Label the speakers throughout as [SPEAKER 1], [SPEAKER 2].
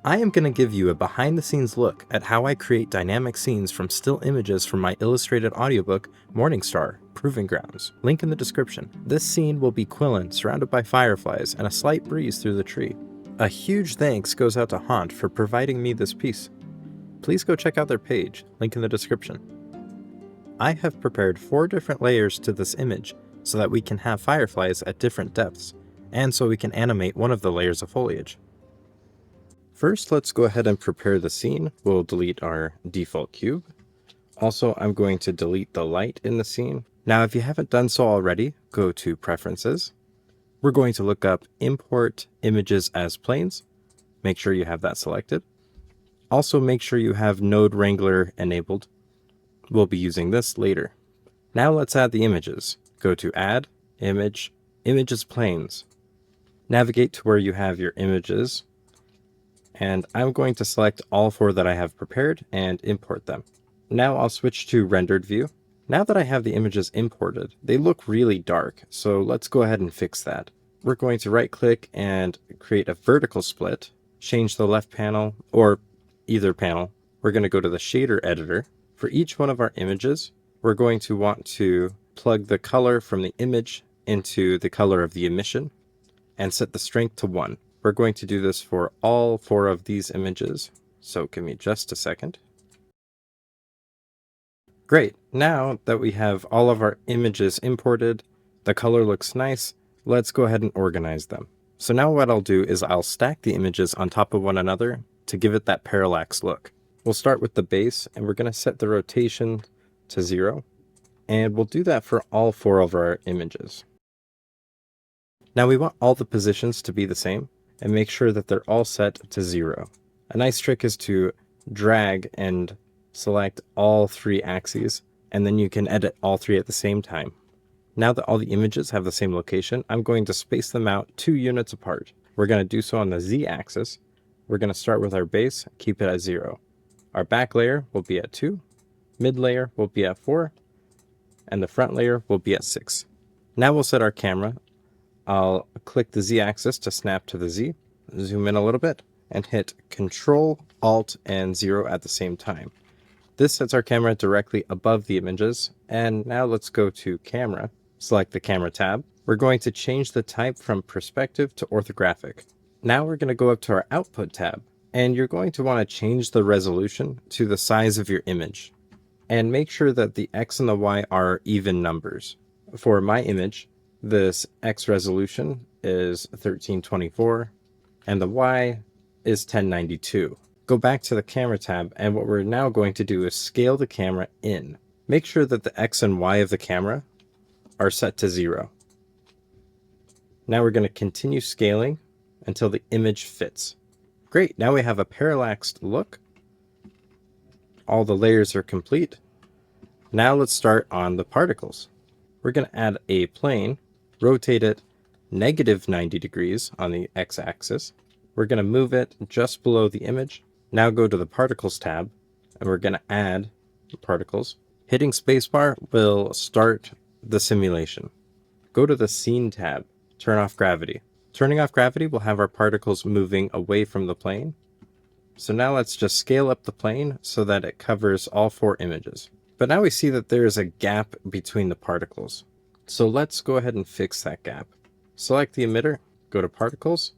[SPEAKER 1] I am going to give you a behind-the-scenes look at how I create dynamic scenes from still images from my illustrated audiobook, Morningstar, Proving Grounds. Link in the description. This scene will be Quillen surrounded by fireflies and a slight breeze through the tree. A huge thanks goes out to Haunt for providing me this piece. Please go check out their page, link in the description. I have prepared 4 different layers to this image so that we can have fireflies at different depths, and so we can animate one of the layers of foliage. First, let's go ahead and prepare the scene. We'll delete our default cube. Also, I'm going to delete the light in the scene. Now, if you haven't done so already, go to Preferences. We're going to look up Import Images as Planes. Make sure you have that selected. Also, make sure you have Node Wrangler enabled. We'll be using this later. Now let's add the images. Go to Add, Image, Images Planes. Navigate to where you have your images. And I'm going to select all 4 that I have prepared and import them. Now I'll switch to rendered view. Now that I have the images imported, they look really dark, so let's go ahead and fix that. We're going to right click and create a vertical split, change the left panel or either panel. We're going to go to the shader editor. For each one of our images, we're going to want to plug the color from the image into the color of the emission and set the strength to 1. We're going to do this for all 4 of these images, so give me just a second. Great, now that we have all of our images imported, the color looks nice, let's go ahead and organize them. So now what I'll do is I'll stack the images on top of one another to give it that parallax look. We'll start with the base, and we're going to set the rotation to 0, and we'll do that for all 4 of our images. Now we want all the positions to be the same, and make sure that they're all set to 0. A nice trick is to drag and select all 3 axes, and then you can edit all 3 at the same time. Now that all the images have the same location, I'm going to space them out 2 units apart. We're going to do so on the Z-axis. We're going to start with our base, keep it at 0. Our back layer will be at 2, mid layer will be at 4, and the front layer will be at 6. Now we'll set our camera. I'll click the Z-axis to snap to the Z, zoom in a little bit, and hit Control, Alt, and 0 at the same time. This sets our camera directly above the images, and now let's go to Camera, select the Camera tab. We're going to change the type from Perspective to Orthographic. Now we're going to go up to our Output tab, and you're going to want to change the resolution to the size of your image, and make sure that the X and the Y are even numbers. For my image, this X resolution is 1324 and the Y is 1092. Go back to the camera tab, and what we're now going to do is scale the camera in. Make sure that the X and Y of the camera are set to 0. Now we're going to continue scaling until the image fits. Great, now we have a parallaxed look. All the layers are complete. Now let's start on the particles. We're going to add a plane. Rotate it negative 90 degrees on the x-axis. We're going to move it just below the image. Now go to the Particles tab, and we're going to add particles. Hitting spacebar will start the simulation. Go to the Scene tab, turn off gravity. Turning off gravity will have our particles moving away from the plane. So now let's just scale up the plane so that it covers all 4 images. But now we see that there is a gap between the particles. So let's go ahead and fix that gap. Select the emitter, go to Particles,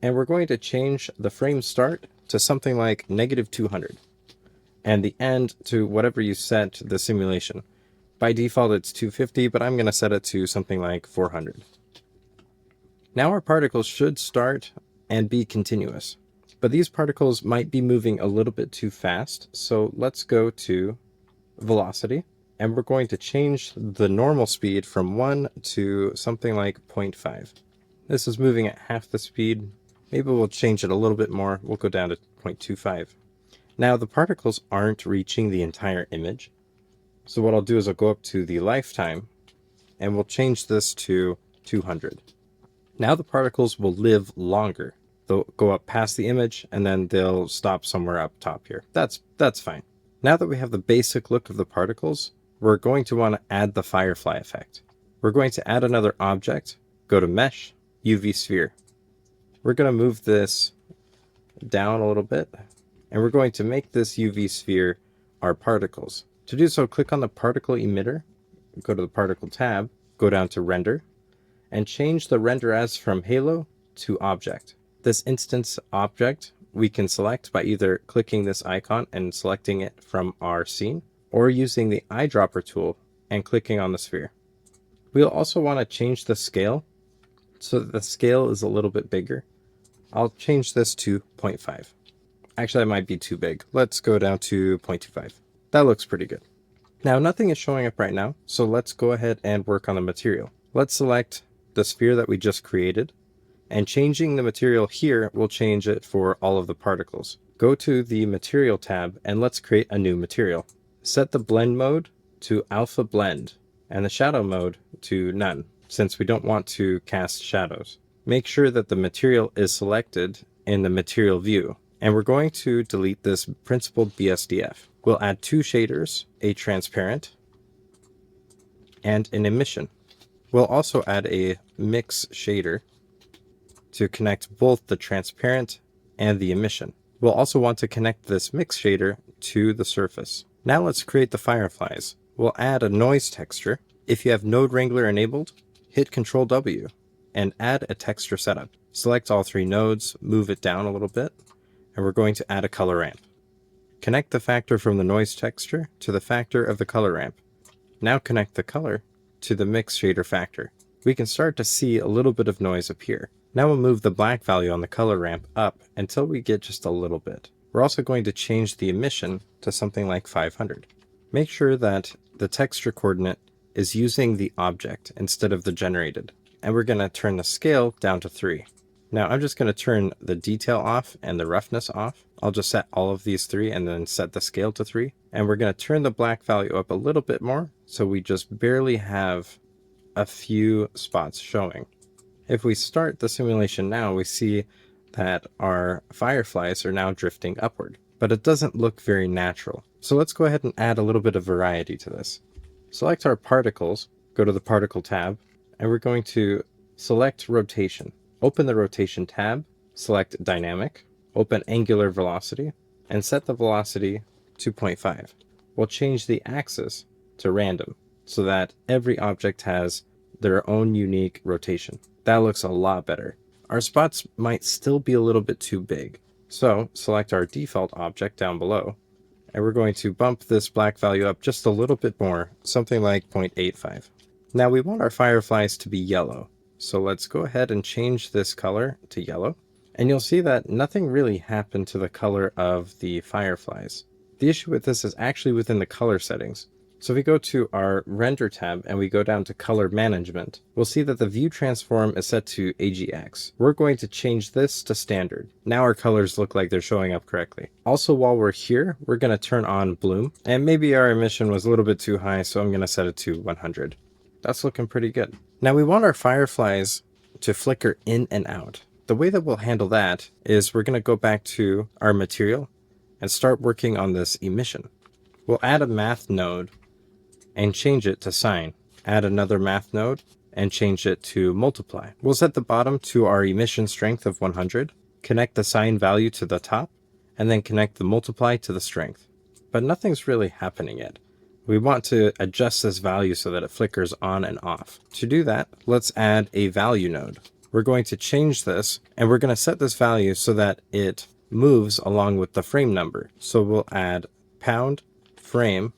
[SPEAKER 1] and we're going to change the frame start to something like -200, and the end to whatever you set the simulation. By default it's 250, but I'm going to set it to something like 400. Now our particles should start and be continuous, but these particles might be moving a little bit too fast, so let's go to Velocity. And we're going to change the normal speed from 1 to something like 0.5. This is moving at half the speed. Maybe we'll change it a little bit more. We'll go down to 0.25. Now the particles aren't reaching the entire image. So what I'll do is I'll go up to the lifetime, and we'll change this to 200. Now the particles will live longer. They'll go up past the image, and then they'll stop somewhere up top here. That's fine. Now that we have the basic look of the particles, we're going to want to add the firefly effect. We're going to add another object, go to Mesh, UV Sphere. We're going to move this down a little bit, and we're going to make this UV sphere our particles. To do so, click on the particle emitter, go to the particle tab, go down to render, and change the render as from halo to object. This instance object we can select by either clicking this icon and selecting it from our scene, or using the eyedropper tool and clicking on the sphere. We'll also want to change the scale so that the scale is a little bit bigger. I'll change this to 0.5. Actually, that might be too big. Let's go down to 0.25. That looks pretty good. Now, nothing is showing up right now, so let's go ahead and work on the material. Let's select the sphere that we just created, and changing the material here will change it for all of the particles. Go to the Material tab, and let's create a new material. Set the blend mode to alpha blend, and the shadow mode to none, since we don't want to cast shadows. Make sure that the material is selected in the material view, and we're going to delete this principled BSDF. We'll add two shaders, a transparent and an emission. We'll also add a mix shader to connect both the transparent and the emission. We'll also want to connect this mix shader to the surface. Now let's create the fireflies. We'll add a noise texture. If you have Node Wrangler enabled, hit Ctrl W and add a texture setup. Select all three nodes, move it down a little bit, and we're going to add a color ramp. Connect the factor from the noise texture to the factor of the color ramp. Now connect the color to the mix shader factor. We can start to see a little bit of noise appear. Now we'll move the black value on the color ramp up until we get just a little bit. We're also going to change the emission to something like 500. Make sure that the texture coordinate is using the object instead of the generated. And we're going to turn the scale down to 3. Now I'm just going to turn the detail off and the roughness off. I'll just set all of these 3 and then set the scale to 3. And we're going to turn the black value up a little bit more so we just barely have a few spots showing. If we start the simulation now, we see that our fireflies are now drifting upward, but it doesn't look very natural. So let's go ahead and add a little bit of variety to this. Select our particles, go to the particle tab, and we're going to select rotation. Open the rotation tab, select dynamic, open angular velocity, and set the velocity to 0.5. We'll change the axis to random so that every object has their own unique rotation. That looks a lot better. Our spots might still be a little bit too big, so select our default object down below, and we're going to bump this black value up just a little bit more, something like 0.85. Now we want our fireflies to be yellow, so let's go ahead and change this color to yellow, and you'll see that nothing really happened to the color of the fireflies. The issue with this is actually within the color settings. So if we go to our render tab and we go down to color management, we'll see that the view transform is set to AGX. We're going to change this to standard. Now our colors look like they're showing up correctly. Also, while we're here, we're going to turn on bloom, and maybe our emission was a little bit too high, so I'm going to set it to 100. That's looking pretty good. Now we want our fireflies to flicker in and out. The way that we'll handle that is we're going to go back to our material and start working on this emission. We'll add a math node and change it to sine. Add another math node and change it to multiply. We'll set the bottom to our emission strength of 100, connect the sine value to the top, and then connect the multiply to the strength. But nothing's really happening yet. We want to adjust this value so that it flickers on and off. To do that, let's add a value node. We're going to change this, and we're going to set this value so that it moves along with the frame number. So we'll add pound frame,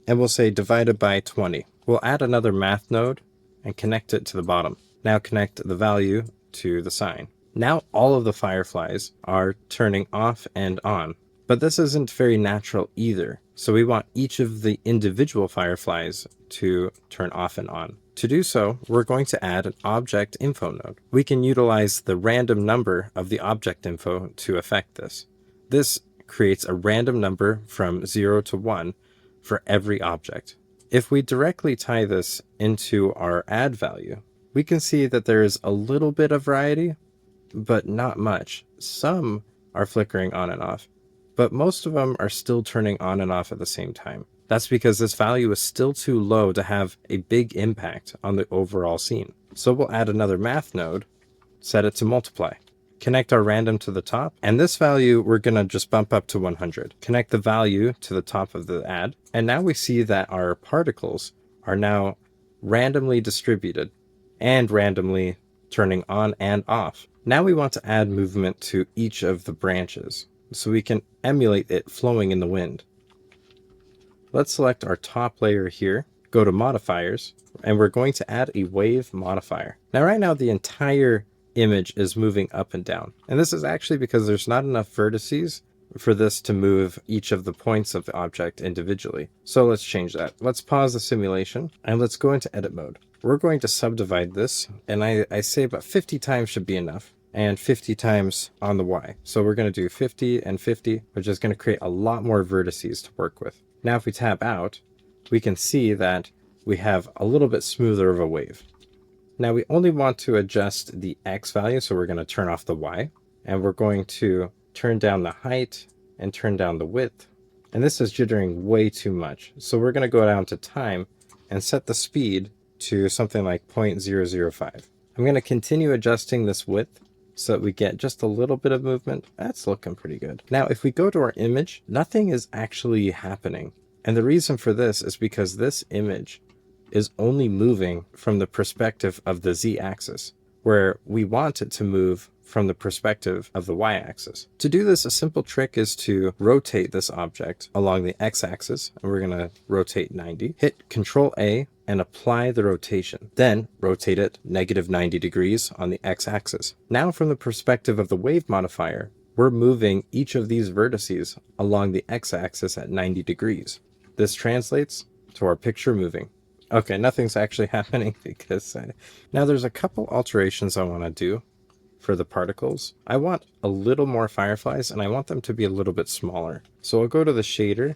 [SPEAKER 1] and we'll say divided by 20. We'll add another math node and connect it to the bottom. Now connect the value to the sine. Now all of the fireflies are turning off and on, but this isn't very natural either. So we want each of the individual fireflies to turn off and on. To do so, we're going to add an object info node. We can utilize the random number of the object info to affect this. This creates a random number from 0 to 1 for every object. If we directly tie this into our add value, we can see that there is a little bit of variety, but not much. Some are flickering on and off, but most of them are still turning on and off at the same time. That's because this value is still too low to have a big impact on the overall scene. So we'll add another math node, set it to multiply. Connect our random to the top, and this value we're going to just bump up to 100. Connect the value to the top of the add, and now we see that our particles are now randomly distributed and randomly turning on and off. Now we want to add movement to each of the branches so we can emulate it flowing in the wind. Let's select our top layer here, go to modifiers, and we're going to add a wave modifier. Now right now the entire image is moving up and down, and this is actually because there's not enough vertices for this to move each of the points of the object individually. So let's change that. Let's pause the simulation and let's go into edit mode. We're going to subdivide this, and I say about 50 times should be enough, and 50 times on the Y. So we're going to do 50 and 50, which is going to create a lot more vertices to work with. Now if we tab out, we can see that we have a little bit smoother of a wave. Now we only want to adjust the X value, so we're going to turn off the Y, and we're going to turn down the height and turn down the width. And this is jittering way too much. So we're going to go down to time and set the speed to something like 0.005. I'm going to continue adjusting this width so that we get just a little bit of movement. That's looking pretty good. Now, if we go to our image, nothing is actually happening. And the reason for this is because this image is only moving from the perspective of the Z-axis, where we want it to move from the perspective of the Y-axis. To do this, a simple trick is to rotate this object along the X-axis, and we're going to rotate 90. Hit Control-A and apply the rotation. Then rotate it -90 degrees on the X-axis. Now from the perspective of the wave modifier, we're moving each of these vertices along the X-axis at 90 degrees. This translates to our picture moving. Okay, nothing's actually happening because now there's a couple alterations I want to do for the particles. I want a little more fireflies, and I want them to be a little bit smaller. So I'll go to the shader,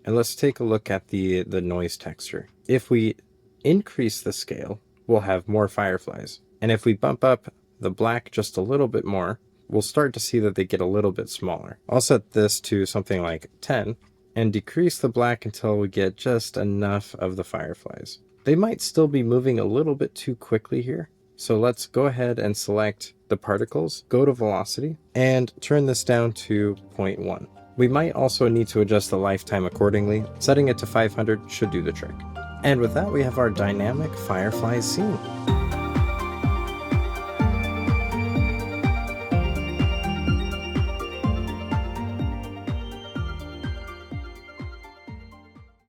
[SPEAKER 1] and let's take a look at the noise texture. If we increase the scale, we'll have more fireflies. And if we bump up the black just a little bit more, we'll start to see that they get a little bit smaller. I'll set this to something like 10, and decrease the black until we get just enough of the fireflies. They might still be moving a little bit too quickly here. So let's go ahead and select the particles, go to velocity, and turn this down to 0.1. We might also need to adjust the lifetime accordingly. Setting it to 500 should do the trick. And with that, we have our dynamic firefly scene.